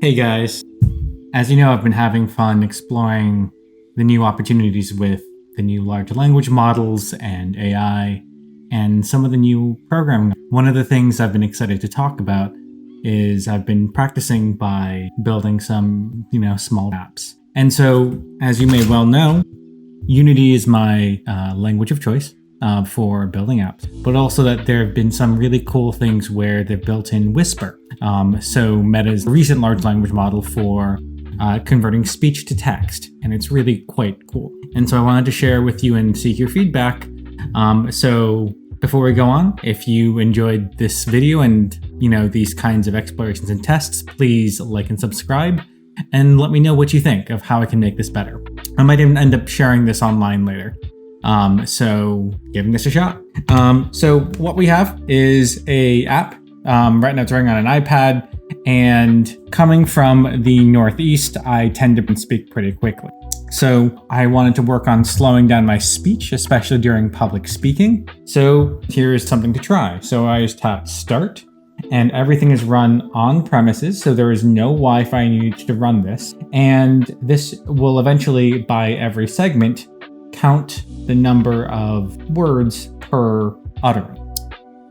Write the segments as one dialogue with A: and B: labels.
A: Hey guys, as you know, I've been having fun exploring the new opportunities with the new large language models and AI and some of the new programming. One of the things I've been excited to talk about is I've been practicing by building some, small apps. And so, as you may well know, Unity is my language of choice for building apps, but also that there have been some really cool things where they've built in Whisper. So Meta's recent large language model for converting speech to text, and it's really quite cool. And so I wanted to share with you and seek your feedback. So before we go on, if you enjoyed this video and these kinds of explorations and tests, please like and subscribe and let me know what you think of how I can make this better. I might even end up sharing this online later. So giving this a shot. So what we have is a app. Right now it's running on an iPad, and coming from the Northeast, I tend to speak pretty quickly. So I wanted to work on slowing down my speech, especially during public speaking. So here's something to try. So I just tap start, and everything is run on premises. So there is no Wi-Fi needed to run this. And this will eventually, by every segment, count the number of words per utterance.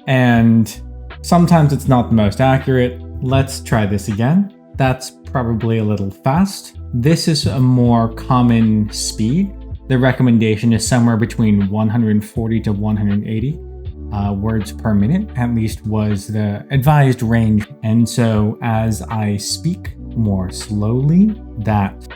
A: And sometimes it's not the most accurate. Let's try this again. That's probably a little fast. This is a more common speed. The recommendation is somewhere between 140 to 180 words per minute, at least was the advised range. And so as I speak more slowly,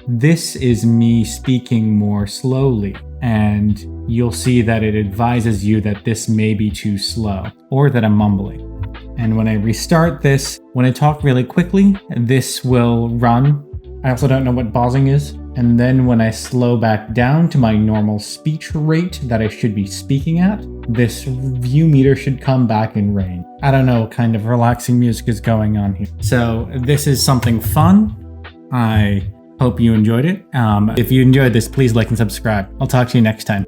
A: this is me speaking more slowly. And you'll see that it advises you that this may be too slow or that I'm mumbling. And when I restart this, when I talk really quickly, this will run. I also don't know what pausing is. And then when I slow back down to my normal speech rate that I should be speaking at, this view meter should come back in range. I don't know what kind of relaxing music is going on here. So this is something fun. I hope you enjoyed it. If you enjoyed this, please like and subscribe. I'll talk to you next time.